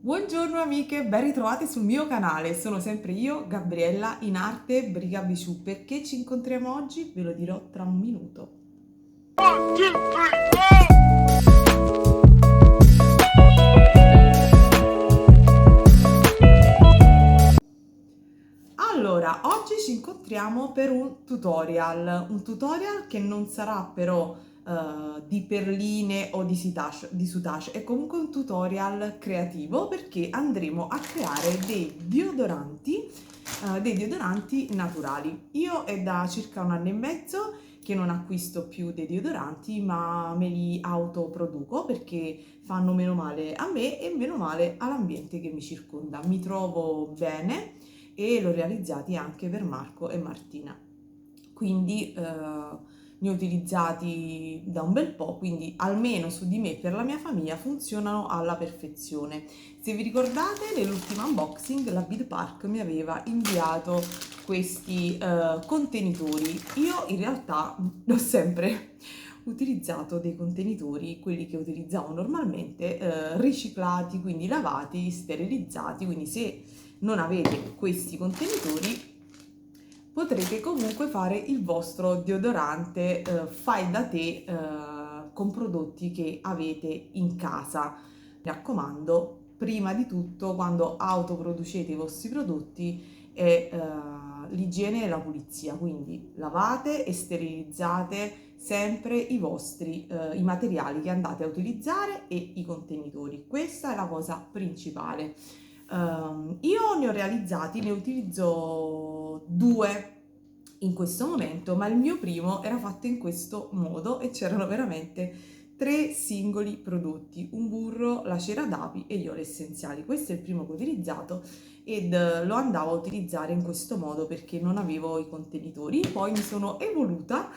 Buongiorno amiche, ben ritrovate sul mio canale, sono sempre io, Gabriella, in arte Briga Biciù. Perché ci incontriamo oggi? Ve lo dirò tra un minuto. One, two, three, go! Allora, oggi ci incontriamo per un tutorial che non sarà però di perline o di soutache, è comunque un tutorial creativo perché andremo a creare dei deodoranti naturali. Io è da circa 1 anno e mezzo che non acquisto più dei deodoranti, ma me li autoproduco perché fanno meno male a me e meno male all'ambiente che mi circonda. Mi trovo bene e l'ho realizzati anche per Marco e Martina. Quindi ne ho utilizzati da un bel po', quindi almeno su di me e per la mia famiglia funzionano alla perfezione. Se vi ricordate, nell'ultimo unboxing la Bid Park mi aveva inviato questi contenitori. Io in realtà ho sempre utilizzato dei contenitori, quelli che utilizzavo normalmente, riciclati, quindi lavati, sterilizzati, quindi se non avete questi contenitori potrete comunque fare il vostro deodorante fai da te con prodotti che avete in casa. Mi raccomando, prima di tutto, quando autoproducete i vostri prodotti, è l'igiene e la pulizia, quindi lavate e sterilizzate sempre i materiali che andate a utilizzare e i contenitori. Questa è la cosa principale. Io ne ho realizzati, ne utilizzo 2 in questo momento, ma il mio primo era fatto in questo modo e c'erano veramente 3 singoli prodotti, un burro, la cera d'api e gli oli essenziali. Questo è il primo che ho utilizzato ed lo andavo a utilizzare in questo modo perché non avevo i contenitori. Poi mi sono evoluta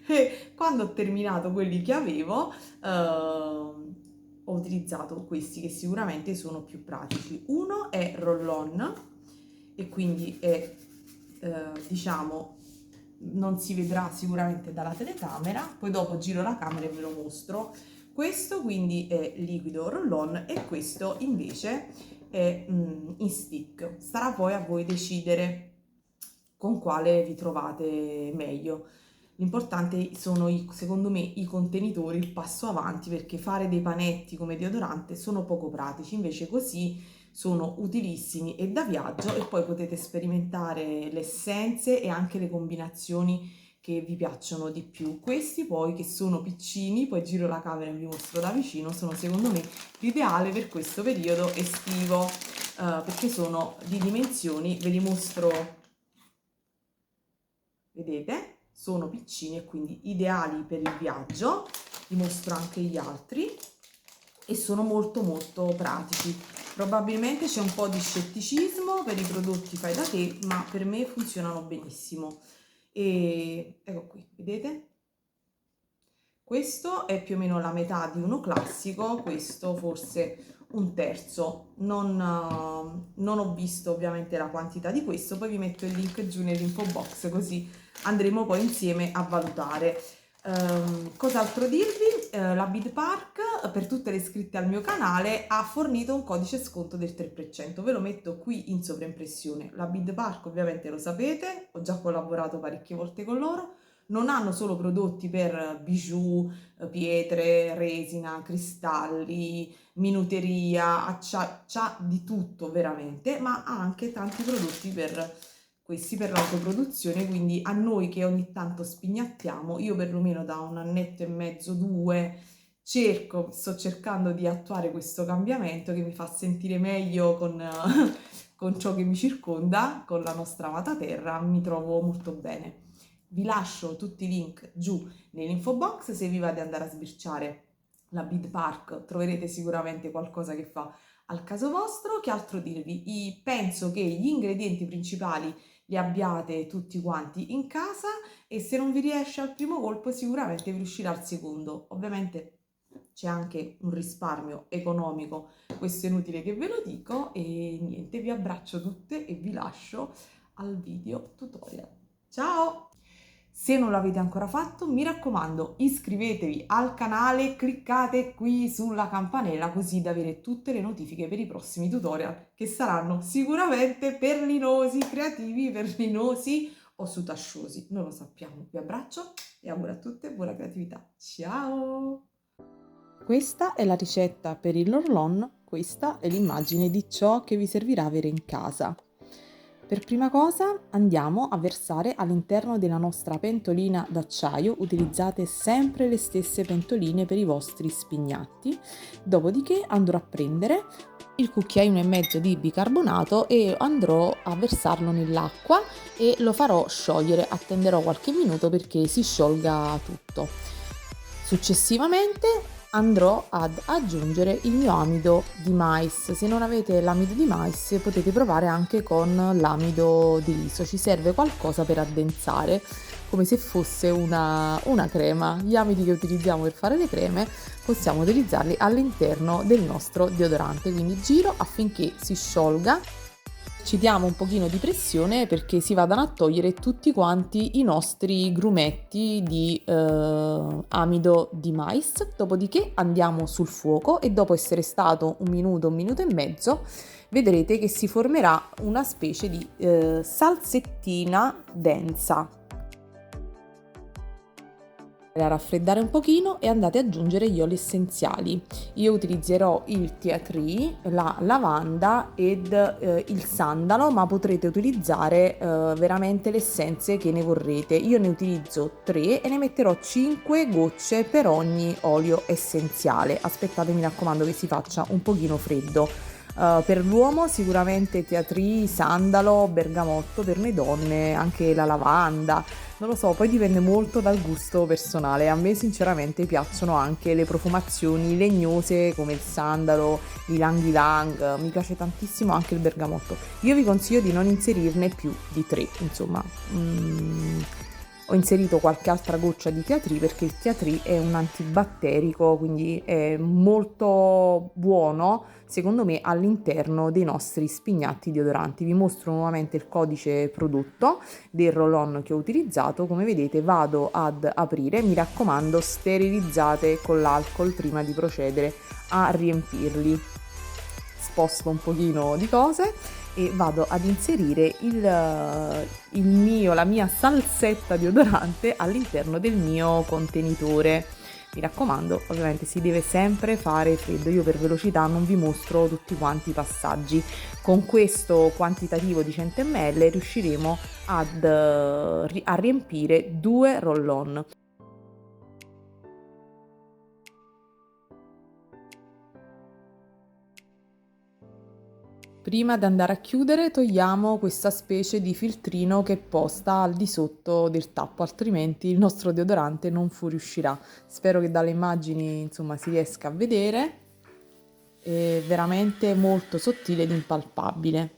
e quando ho terminato quelli che avevo, ho utilizzato questi che sicuramente sono più pratici. Uno è roll-on e quindi è, diciamo, non si vedrà sicuramente dalla telecamera, poi dopo giro la camera e ve lo mostro. Questo quindi è liquido roll-on e questo invece è in stick. Starà poi a voi decidere con quale vi trovate meglio. L'importante sono, secondo me, i contenitori, il passo avanti, perché fare dei panetti come deodorante sono poco pratici, invece così sono utilissimi e da viaggio e poi potete sperimentare le essenze e anche le combinazioni che vi piacciono di più. Questi poi che sono piccini, poi giro la camera e vi mostro da vicino, sono secondo me l'ideale per questo periodo estivo, perché sono di dimensioni, ve li mostro. Vedete? Sono piccini e quindi ideali per il viaggio. Vi mostro anche gli altri e sono molto molto pratici. Probabilmente c'è un po' di scetticismo per i prodotti fai da te, ma per me funzionano benissimo. E ecco qui, vedete? Questo è più o meno la metà di uno classico, questo forse un terzo. Non ho visto ovviamente la quantità di questo, poi vi metto il link giù nell'info box così andremo poi insieme a valutare. Cos'altro dirvi? La Bid Park per tutte le iscritte al mio canale ha fornito un codice sconto del 3%, ve lo metto qui in sovraimpressione. La Bid Park ovviamente lo sapete, ho già collaborato parecchie volte con loro, non hanno solo prodotti per bijou, pietre, resina, cristalli, minuteria, c'ha di tutto veramente, ma ha anche tanti prodotti per questi per l'autoproduzione, quindi a noi che ogni tanto spignattiamo, io perlomeno da 1 annetto e mezzo, 2, sto cercando di attuare questo cambiamento che mi fa sentire meglio con ciò che mi circonda, con la nostra amata terra, mi trovo molto bene. Vi lascio tutti i link giù nell'info box, se vi va di andare a sbirciare la Bid Park troverete sicuramente qualcosa che fa al caso vostro. Che altro dirvi? Penso che gli ingredienti principali li abbiate tutti quanti in casa e se non vi riesce al primo colpo sicuramente vi riuscirà al secondo. Ovviamente c'è anche un risparmio economico, questo è inutile che ve lo dico e niente, vi abbraccio tutte e vi lascio al video tutorial. Ciao! Se non l'avete ancora fatto, mi raccomando, iscrivetevi al canale, cliccate qui sulla campanella così da avere tutte le notifiche per i prossimi tutorial che saranno sicuramente perlinosi, creativi, perlinosi o sutasciosi, non lo sappiamo. Vi abbraccio e auguro a tutte buona creatività. Ciao! Questa è la ricetta per il Lorlon, questa è l'immagine di ciò che vi servirà avere in casa. Per prima cosa andiamo a versare all'interno della nostra pentolina d'acciaio, utilizzate sempre le stesse pentoline per i vostri spignatti, dopodiché andrò a prendere il cucchiaino e mezzo di bicarbonato e andrò a versarlo nell'acqua e lo farò sciogliere, attenderò qualche minuto perché si sciolga tutto. Successivamente andrò ad aggiungere il mio amido di mais. Se non avete l'amido di mais potete provare anche con l'amido di riso, ci serve qualcosa per addensare, come se fosse una crema. Gli amidi che utilizziamo per fare le creme possiamo utilizzarli all'interno del nostro deodorante, quindi giro affinché si sciolga. Ci diamo un pochino di pressione perché si vadano a togliere tutti quanti i nostri grumetti di amido di mais, dopodiché andiamo sul fuoco e dopo essere stato un minuto e mezzo vedrete che si formerà una specie di salsettina densa. A raffreddare un pochino e andate ad aggiungere gli oli essenziali. Io utilizzerò il tea tree, la lavanda ed il sandalo, ma potrete utilizzare veramente le essenze che ne vorrete. Io ne utilizzo 3 e ne metterò 5 gocce per ogni olio essenziale. Aspettate, mi raccomando, che si faccia un pochino freddo. Per l'uomo sicuramente tea tree, sandalo, bergamotto, per le donne anche la lavanda. Non lo so, poi dipende molto dal gusto personale. A me sinceramente piacciono anche le profumazioni legnose come il sandalo, l'ylang ylang, mi piace tantissimo anche il bergamotto. Io vi consiglio di non inserirne più di 3, insomma. Ho inserito qualche altra goccia di tea tree perché il tea tree è un antibatterico, quindi è molto buono secondo me all'interno dei nostri spignatti deodoranti. Vi mostro nuovamente il codice prodotto del roll-on che ho utilizzato. Come vedete vado ad aprire, mi raccomando sterilizzate con l'alcol prima di procedere a riempirli. Sposto un pochino di cose e vado ad inserire la mia salsetta deodorante all'interno del mio contenitore. Mi raccomando, ovviamente si deve sempre fare freddo. Io per velocità non vi mostro tutti quanti i passaggi. Con questo quantitativo di 100 ml riusciremo a riempire 2 roll-on. Prima di andare a chiudere togliamo questa specie di filtrino che posta al di sotto del tappo, altrimenti il nostro deodorante non fuoriuscirà. Spero che dalle immagini insomma si riesca a vedere, è veramente molto sottile ed impalpabile.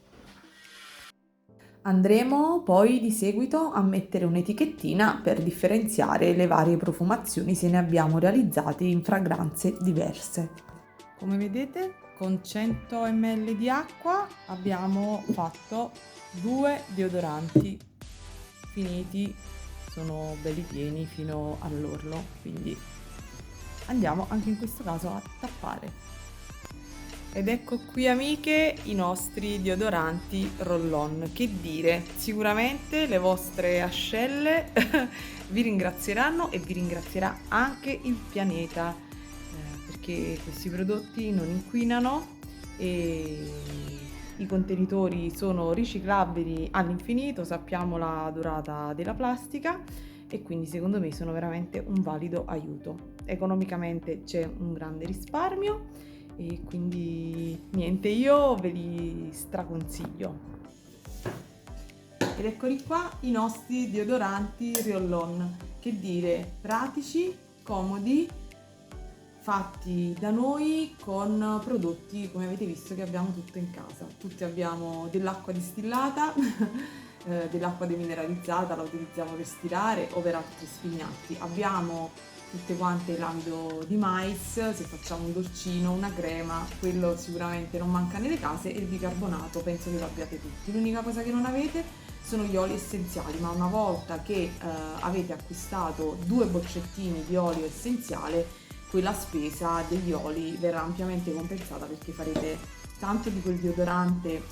Andremo poi di seguito a mettere un'etichettina per differenziare le varie profumazioni se ne abbiamo realizzate in fragranze diverse. Come vedete, con 100 ml di acqua abbiamo fatto 2 deodoranti finiti, sono belli pieni fino all'orlo, quindi andiamo anche in questo caso a tappare. Ed ecco qui amiche i nostri deodoranti roll-on. Che dire, sicuramente le vostre ascelle vi ringrazieranno e vi ringrazierà anche il pianeta, perché questi prodotti non inquinano e i contenitori sono riciclabili all'infinito, sappiamo la durata della plastica e quindi secondo me sono veramente un valido aiuto. Economicamente c'è un grande risparmio e quindi niente, io ve li straconsiglio. Ed eccoli qua i nostri deodoranti roll-on. Che dire, pratici, comodi, fatti da noi con prodotti come avete visto che abbiamo tutto in casa. Tutti abbiamo dell'acqua distillata, dell'acqua demineralizzata, la utilizziamo per stirare o per altri spignatti. Abbiamo tutte quante l'amido di mais, se facciamo un dolcino, una crema, quello sicuramente non manca nelle case, e il bicarbonato penso che lo abbiate tutti. L'unica cosa che non avete sono gli oli essenziali, ma una volta che avete acquistato 2 boccettini di olio essenziale, quella spesa degli oli verrà ampiamente compensata perché farete tanto di quel deodorante,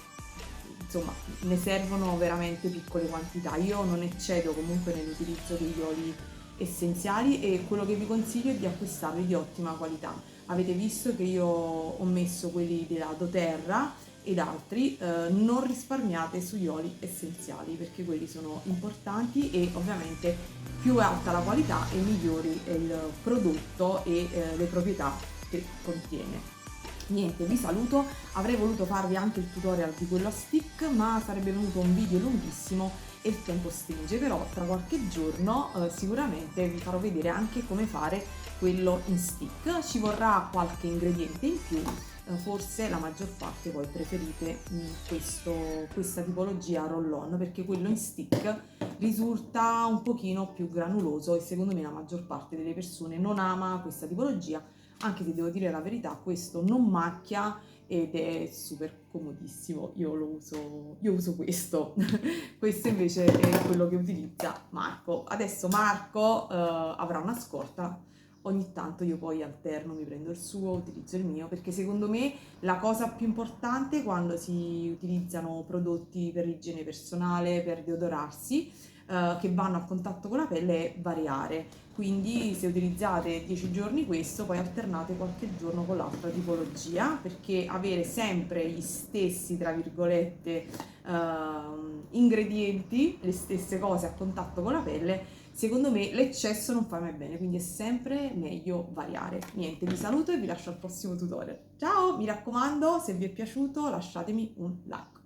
insomma, ne servono veramente piccole quantità. Io non eccedo comunque nell'utilizzo degli oli essenziali e quello che vi consiglio è di acquistarli di ottima qualità. Avete visto che io ho messo quelli della doTERRA ed altri, non risparmiate sugli oli essenziali perché quelli sono importanti e ovviamente più è alta la qualità e migliori è il prodotto e le proprietà che contiene. Niente, vi saluto, avrei voluto farvi anche il tutorial di quello a stick, ma sarebbe venuto un video lunghissimo e il tempo stringe, però tra qualche giorno sicuramente vi farò vedere anche come fare quello in stick. Ci vorrà qualche ingrediente in più, forse la maggior parte voi preferite questa tipologia roll-on perché quello in stick risulta un pochino più granuloso e secondo me la maggior parte delle persone non ama questa tipologia, anche se devo dire la verità, questo non macchia ed è super comodissimo, io uso questo. Questo invece è quello che utilizza Marco. Adesso Marco avrà una scorta, ogni tanto io poi alterno, mi prendo il suo, utilizzo il mio, perché secondo me la cosa più importante quando si utilizzano prodotti per l'igiene personale, per deodorarsi, che vanno a contatto con la pelle è variare. Quindi se utilizzate 10 giorni questo, poi alternate qualche giorno con l'altra tipologia, perché avere sempre gli stessi, tra virgolette, ingredienti, le stesse cose a contatto con la pelle, secondo me l'eccesso non fa mai bene, quindi è sempre meglio variare. Niente, vi saluto e vi lascio al prossimo tutorial. Ciao, mi raccomando, se vi è piaciuto lasciatemi un like.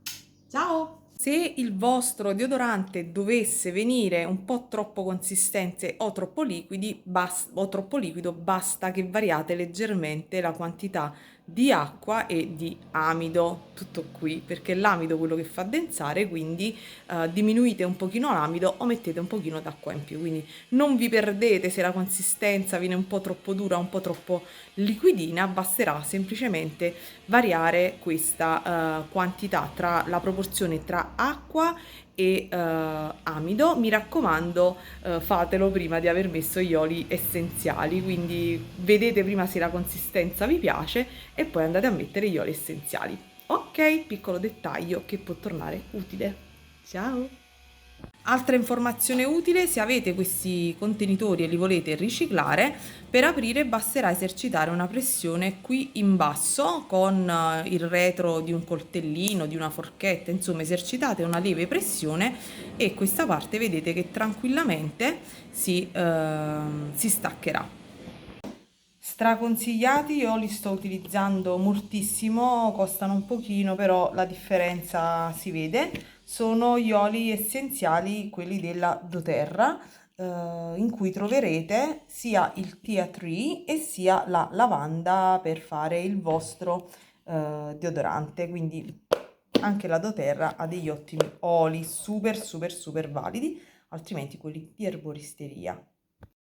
Ciao! Se il vostro deodorante dovesse venire un po' troppo consistente o troppo liquido, basta che variate leggermente la quantità di acqua e di amido, tutto qui, perché l'amido è quello che fa densare, quindi diminuite un pochino l'amido o mettete un pochino d'acqua in più, quindi non vi perdete se la consistenza viene un po' troppo dura, un po' troppo liquidina, basterà semplicemente variare questa quantità tra la proporzione tra acqua e amido. Mi raccomando, fatelo prima di aver messo gli oli essenziali, quindi vedete prima se la consistenza vi piace e poi andate a mettere gli oli essenziali. Ok, piccolo dettaglio che può tornare utile. Ciao! Altra informazione utile: se avete questi contenitori e li volete riciclare, per aprire basterà esercitare una pressione qui in basso con il retro di un coltellino, di una forchetta, insomma esercitate una lieve pressione e questa parte vedete che tranquillamente si staccherà. Straconsigliati, io li sto utilizzando moltissimo, costano un pochino, però la differenza si vede. Sono gli oli essenziali, quelli della doTERRA, in cui troverete sia il tea tree e sia la lavanda per fare il vostro deodorante, quindi anche la doTERRA ha degli ottimi oli super super super validi, altrimenti quelli di erboristeria